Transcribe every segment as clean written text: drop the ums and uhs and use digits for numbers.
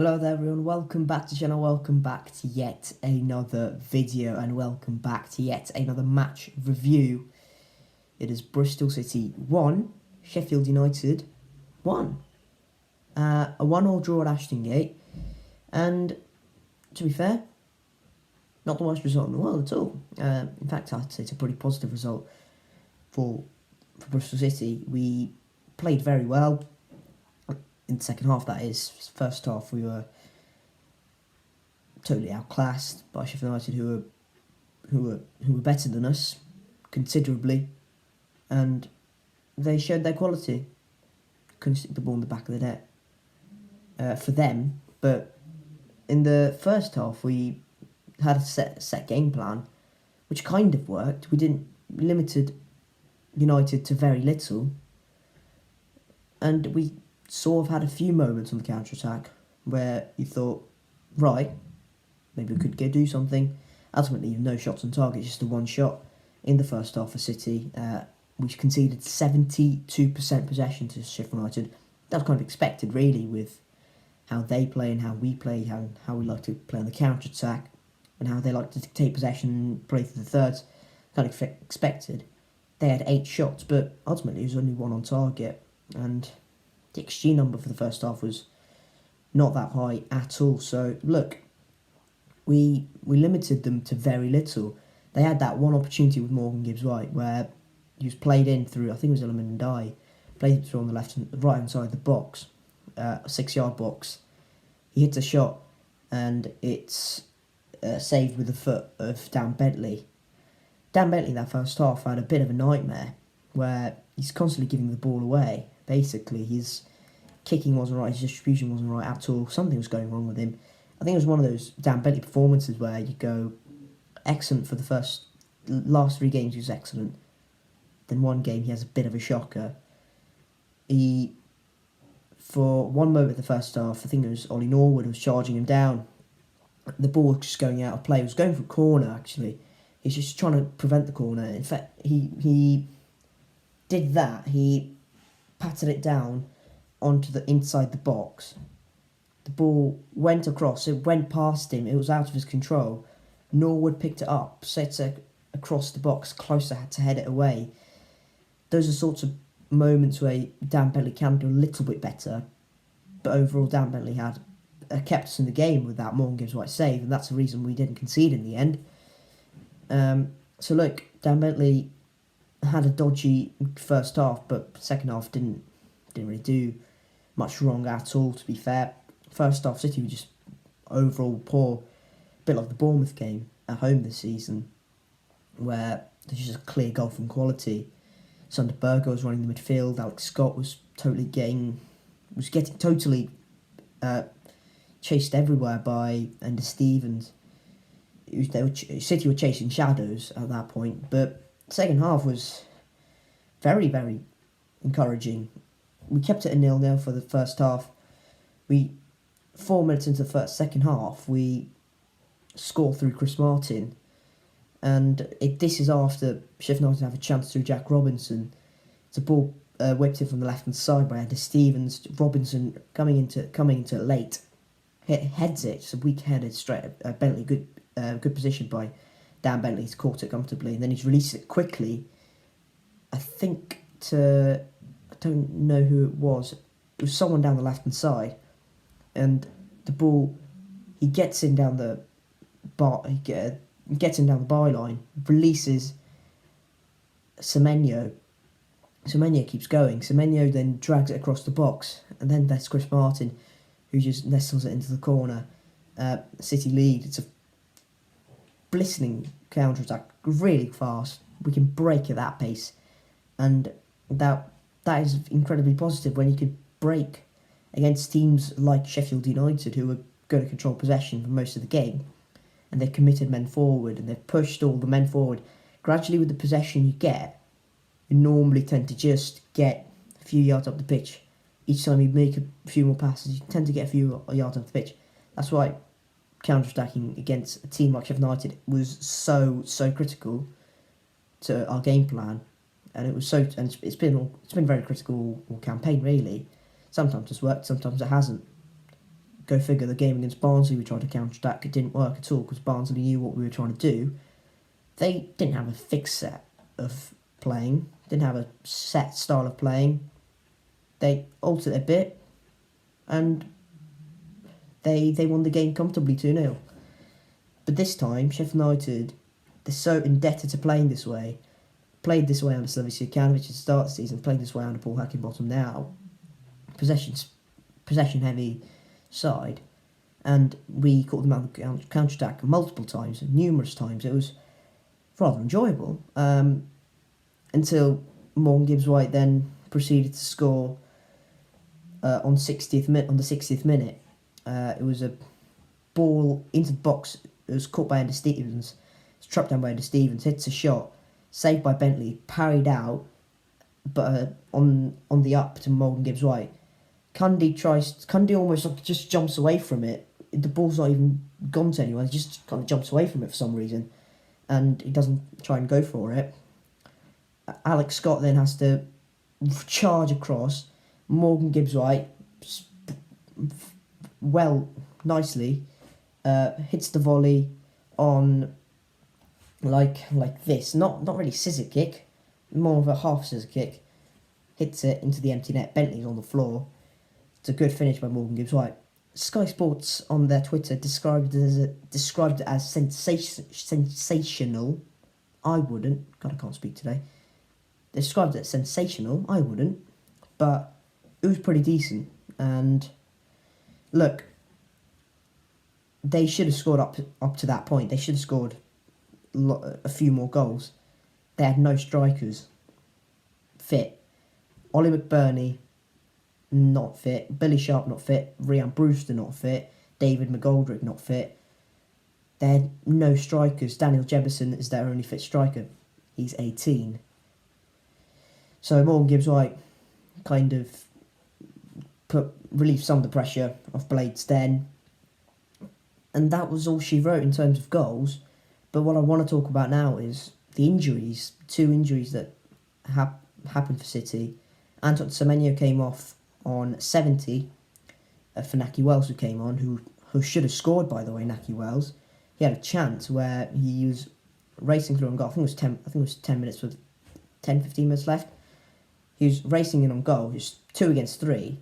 Hello there everyone, welcome back to the channel, welcome back to yet another video and welcome back to yet another match review. It is Bristol City 1, Sheffield United 1. A 1-1 draw at Ashton Gate, and to be fair, not the worst result in the world at all. In fact, I'd say it's a pretty positive result for Bristol City. We played very well. In the second half, that is. First half, we were totally outclassed by Sheffield United, who were better than us considerably, and they showed their quality. Couldn't stick the ball in the back of the net for them, but in the first half, we had a set game plan, which kind of worked. We limited United to very little, and we sort of had a few moments on the counter-attack where you thought, right, maybe we could do something. Ultimately, no shots on target, just a one shot in the first half for City. We conceded 72% possession to Sheffield United. That was kind of expected, really, with how they play and how we play, how we like to play on the counter-attack, and how they like to take possession and play through the thirds. Kind of expected. They had 8 shots, but ultimately it was only 1 on target, and the XG number for the first half was not that high at all. So, look, we limited them to very little. They had that one opportunity with Morgan Gibbs-White where he was played in through, I think it was Element and Die, played it through on the right hand side of the box, 6-yard box. He hits a shot and it's saved with the foot of Dan Bentley. Dan Bentley, that first half, had a bit of a nightmare where he's constantly giving the ball away. Basically, his kicking wasn't right, his distribution wasn't right at all. Something was going wrong with him. I think it was one of those Dan Bentley performances where you go, excellent for the last 3 games, he was excellent. Then one game, he has a bit of a shocker. For one moment the first half, I think it was Ollie Norwood was charging him down. The ball was just going out of play. It was going for a corner, actually. He's just trying to prevent the corner. In fact, he did that. He patted it down onto the inside the box. The ball went across, it went past him, it was out of his control. Norwood picked it up, set it across the box, closer, had to head it away. Those are sorts of moments where Dan Bentley can do a little bit better, but overall Dan Bentley had kept us in the game with that Morgan Gibbs-White save, and that's the reason we didn't concede in the end. So look, Dan Bentley had a dodgy first half, but second half didn't really do much wrong at all, to be fair. First half, City were just overall poor. A bit like the Bournemouth game at home this season, where there's just a clear gulf from quality. Sander Berger was running the midfield. Alex Scott was getting totally chased everywhere by Ender Stevens. City were chasing shadows at that point, but second half was very, very encouraging. We kept it a 0-0 for the first half. 4 minutes into the second half, we score through Chris Martin, and this is after Sheffield United have a chance through Jack Robinson. It's a ball whipped in from the left hand side by Ender Stevens. Robinson coming into it late, heads it. It's a weak headed straight. Bentley, good position by Dan Bentley. He's caught it comfortably, and then he's released it quickly. I don't know who it was. It was someone down the left hand side, and the ball, he gets in down the byline, releases Semenyo. Semenyo keeps going. Semenyo then drags it across the box, and then there's Chris Martin, who just nestles it into the corner. City lead. It's a blistering counter-attack, really fast. We can break at that pace, and that is incredibly positive when you could break against teams like Sheffield United, who are going to control possession for most of the game, and they've committed men forward, and they've pushed all the men forward. Gradually, with the possession you get, you normally tend to just get a few yards up the pitch. Each time you make a few more passes, you tend to get a few yards up the pitch. That's why counter-attacking against a team like Sheffield United was so critical to our game plan, and it's been very critical all campaign, really. Sometimes it's worked, sometimes it hasn't. go figure, the game against Barnsley, we tried to counter-attack, it didn't work at all because Barnsley knew what we were trying to do. They didn't have a fixed set of playing, didn't have a set style of playing. They altered it a bit, and they won the game comfortably 2-0. But this time, Sheffield United, they're so indebted to playing this way. Played this way under Slavica Jokanovic at the start of the season, played this way under Paul Heckingbottom now. Possession-heavy side. And we caught them out on counter-attack multiple times, numerous times. It was rather enjoyable. Until Morgan Gibbs-White then proceeded to score on the 60th minute. It was a ball into the box. It was caught by Andy Stevens. It's trapped down by Andy Stevens. Hits a shot, saved by Bentley, parried out, but on the up to Morgan Gibbs-White. Cundy almost just jumps away from it. The ball's not even gone to anyone. He just kind of jumps away from it for some reason, and he doesn't try and go for it. Alex Scott then has to charge across. Morgan Gibbs-White, nicely, hits the volley on like this. Not really scissor kick, more of a half scissor kick. Hits it into the empty net. Bentley's on the floor. It's a good finish by Morgan Gibbs-White. Sky Sports on their Twitter described it as sensational. I wouldn't. God, I can't speak today. They described it as sensational. I wouldn't. But it was pretty decent. And look, they should have scored up to that point. They should have scored a few more goals. They had no strikers fit. Ollie McBurney, not fit. Billy Sharp, not fit. Rhian Brewster, not fit. David McGoldrick, not fit. They had no strikers. Daniel Jebison is their only fit striker. He's 18. So Morgan Gibbs-White kind of relieved some of the pressure off Blades then. And that was all she wrote in terms of goals. But what I want to talk about now is the injuries. 2 injuries that happened for City. Anton Semenyo came off on 70 for Nahki Wells, who came on, who should have scored, by the way, Nahki Wells. He had a chance where he was racing through on goal. I think it was 10 minutes with 10-15 minutes left. He was racing in on goal. It was 2 against 3.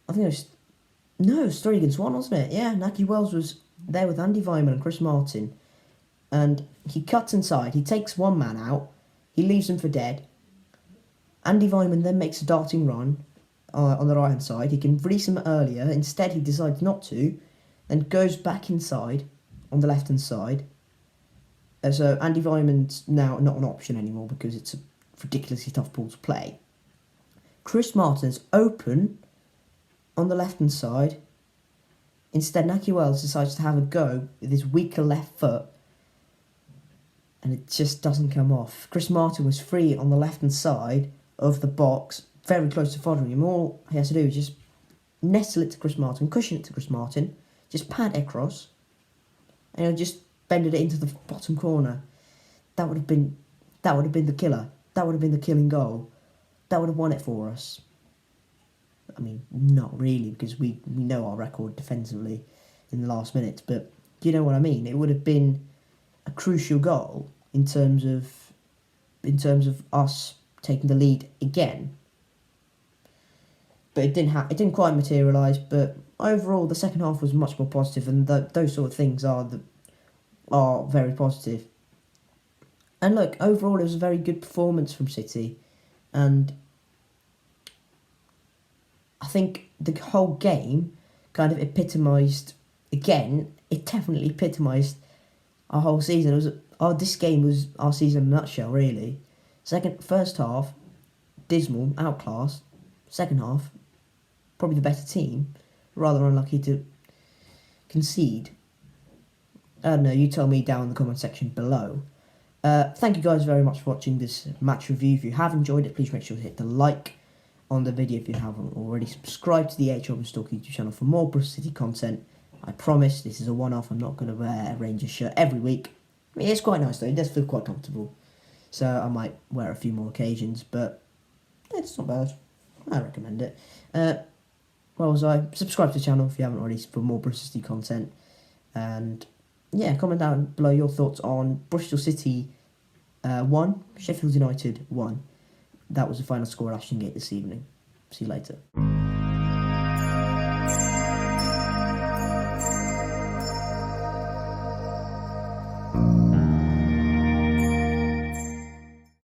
I think it was 3 against 1, wasn't it? Yeah, Nahki Wells was there with Andy Weimann and Chris Martin. And he cuts inside. He takes one man out. He leaves him for dead. Andy Weimann then makes a darting run on the right-hand side. He can release him earlier. Instead, he decides not to. Then goes back inside on the left-hand side. So Andy Weimann's now not an option anymore because it's a ridiculously tough ball to play. Chris Martin's open on the left-hand side. Instead, Nahki Wells decides to have a go with his weaker left foot, and it just doesn't come off. Chris Martin was free on the left-hand side of the box, very close to following him. All he has to do is just nestle it to Chris Martin, cushion it to Chris Martin, just pad it across, and he'll just bend it into the bottom corner. That would have been the killer. That would have been the killing goal. That would have won it for us. I mean, not really, because we know our record defensively in the last minute, but do you know what I mean? It would have been a crucial goal in terms of us taking the lead again. But it didn't quite materialise. But overall, the second half was much more positive, and those sort of things are very positive. And look, overall, it was a very good performance from City, and I think the whole game kind of epitomised, again, it definitely epitomised our whole season. This game was our season in a nutshell, really. First half, dismal, outclassed. Second half, probably the better team, rather unlucky to concede. I don't know, you tell me down in the comment section below. Thank you guys very much for watching this match review. If you have enjoyed it, please make sure to hit the like on the video if you haven't already. Subscribe to the H. Bristolcity YouTube channel for more Bristol City content. I promise this is a one-off. I'm not going to wear a Rangers shirt every week. I mean, it's quite nice though. It does feel quite comfortable. So I might wear a few more occasions, but it's not bad. I recommend it. where was I? Subscribe to the channel if you haven't already for more Bristol City content. And yeah, comment down below your thoughts on Bristol City 1, Sheffield United 1. That was the final score at Ashton Gate this evening. See you later.